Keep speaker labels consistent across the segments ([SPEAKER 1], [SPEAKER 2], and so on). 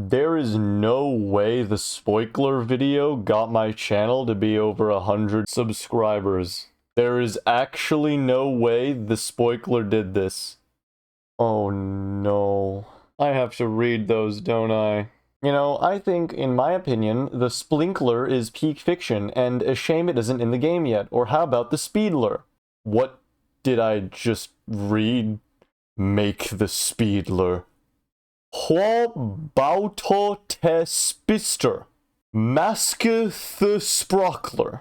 [SPEAKER 1] There is no way the Spoigkler video got my channel to be over 100 subscribers. There is actually no way the Spoigkler did this. Oh no. I have to read those, don't I? You know, I think, in my opinion, the Spoigkler is peak fiction, and a shame it isn't in the game yet. Or how about the Speedler? What did I just read? Make the Speedler. How bauto te spister? Maske the Spoigkler.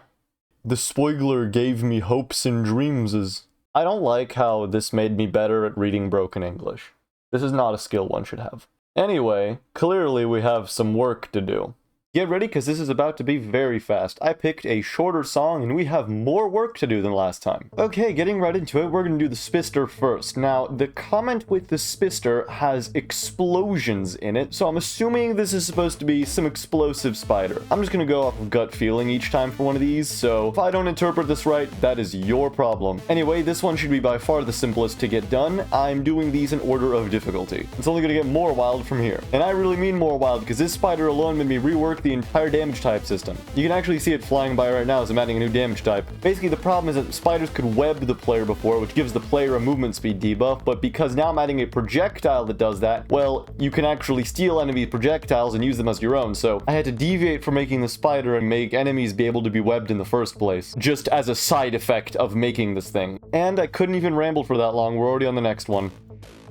[SPEAKER 1] The Spoigkler gave me hopes and dreams. I don't like how this made me better at reading broken English. This is not a skill one should have. Anyway, clearly we have some work to do. Get ready, because this is about to be very fast. I picked a shorter song, and we have more work to do than last time. Okay, getting right into it, we're going to do the Spister first. Now, the comment with the Spister has explosions in it, so I'm assuming this is supposed to be some explosive spider. I'm just going to go off of gut feeling each time for one of these, so if I don't interpret this right, that is your problem. Anyway, this one should be by far the simplest to get done. I'm doing these in order of difficulty. It's only going to get more wild from here. And I really mean more wild, because this spider alone made me rework the entire damage type system. You can actually see it flying by right now as I'm adding a new damage type. Basically, the problem is that spiders could web the player before, which gives the player a movement speed debuff, but because now I'm adding a projectile that does that, well, you can actually steal enemy projectiles and use them as your own, so I had to deviate from making the spider and make enemies be able to be webbed in the first place, just as a side effect of making this thing. And I couldn't even ramble for that long, we're already on the next one.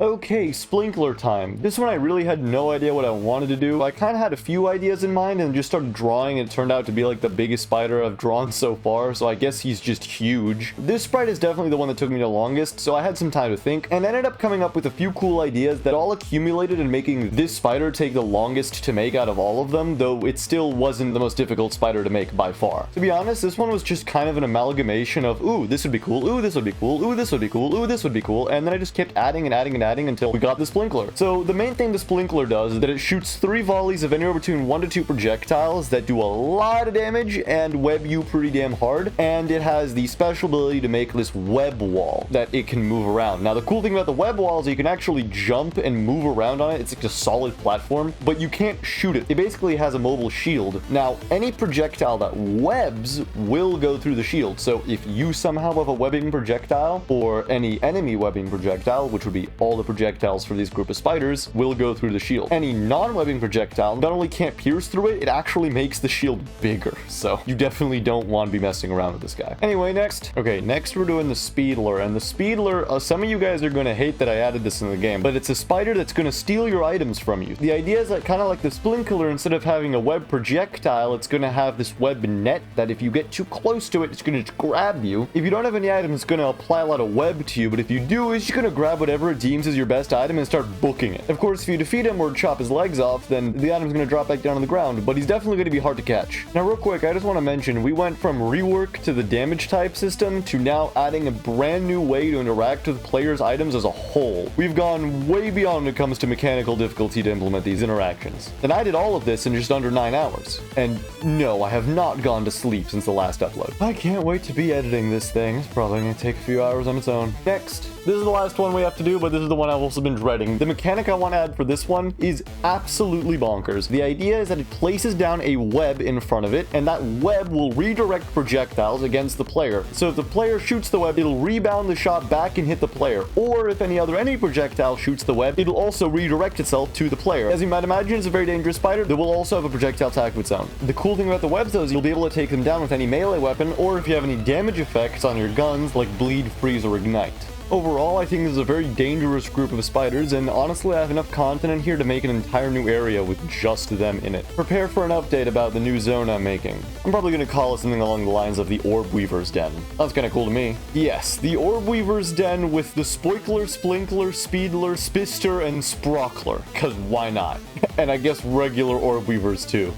[SPEAKER 1] Okay, Spoigkler time. This one I really had no idea what I wanted to do. I kind of had a few ideas in mind and just started drawing, and it turned out to be like the biggest spider I've drawn so far, so I guess he's just huge. This sprite is definitely the one that took me the longest, so I had some time to think, and ended up coming up with a few cool ideas that all accumulated in making this spider take the longest to make out of all of them, though it still wasn't the most difficult spider to make by far. To be honest, this one was just kind of an amalgamation of, ooh, this would be cool, ooh, this would be cool, ooh, this would be cool, ooh, this would be cool, and then I just kept adding and adding and adding until we got the Spoigkler. So the main thing the Spoigkler does is that it shoots 3 volleys of anywhere between 1 to 2 projectiles that do a lot of damage and web you pretty damn hard, and it has the special ability to make this web wall that it can move around. Now the cool thing about the web wall is you can actually jump and move around on it. It's like a solid platform, but you can't shoot it. It basically has a mobile shield. Now any projectile that webs will go through the shield, so if you somehow have a webbing projectile or any enemy webbing projectile, which would be all the projectiles for these group of spiders, will go through the shield. Any non-webbing projectile not only can't pierce through it, it actually makes the shield bigger, so you definitely don't want to be messing around with this guy. Anyway, next we're doing the Speedler, and the Speedler, some of you guys are going to hate that I added this in the game, but it's a spider that's going to steal your items from you. The idea is that kind of like the Spoigkler, instead of having a web projectile, it's going to have this web net that if you get too close to it, it's going to grab you. If you don't have any items, it's going to apply a lot of web to you, but if you do, it's just going to grab whatever it deems as your best item and start booking it. Of course, if you defeat him or chop his legs off, then the item's going to drop back down on the ground, but he's definitely going to be hard to catch. Now, real quick, I just want to mention, we went from rework to the damage type system to now adding a brand new way to interact with players' items as a whole. We've gone way beyond when it comes to mechanical difficulty to implement these interactions. And I did all of this in just under 9 hours. And no, I have not gone to sleep since the last upload. I can't wait to be editing this thing. It's probably going to take a few hours on its own. Next. This is the last one we have to do, but this is the one I've also been dreading. The mechanic I want to add for this one is absolutely bonkers. The idea is that it places down a web in front of it, and that web will redirect projectiles against the player. So if the player shoots the web, it'll rebound the shot back and hit the player. Or if any other enemy projectile shoots the web, it'll also redirect itself to the player. As you might imagine, it's a very dangerous spider that will also have a projectile attack of its own. The cool thing about the webs, though, is you'll be able to take them down with any melee weapon, or if you have any damage effects on your guns, like bleed, freeze, or ignite. Overall, I think this is a very dangerous group of spiders, and honestly I have enough content in here to make an entire new area with just them in it. Prepare for an update about the new zone I'm making. I'm probably going to call it something along the lines of the Orb Weaver's Den. That's kind of cool to me. Yes, the Orb Weaver's Den with the Spoigkler, Splinkler, Speedler, Spister, and Spoigkler, because why not? And I guess regular Orb Weavers too.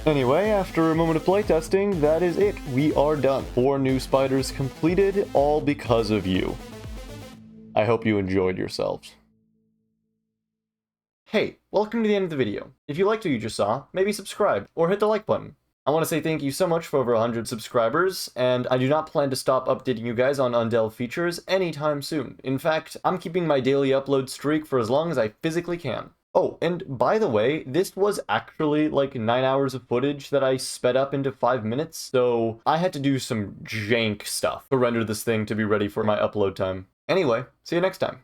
[SPEAKER 1] Anyway, after a moment of playtesting, that is it. We are done. 4 new spiders completed, all because of you. I hope you enjoyed yourselves. Hey, welcome to the end of the video. If you liked what you just saw, maybe subscribe or hit the like button. I want to say thank you so much for over 100 subscribers, and I do not plan to stop updating you guys on Undelved features anytime soon. In fact, I'm keeping my daily upload streak for as long as I physically can. Oh, and by the way, this was actually like 9 hours of footage that I sped up into 5 minutes, so I had to do some jank stuff to render this thing to be ready for my upload time. Anyway, see you next time.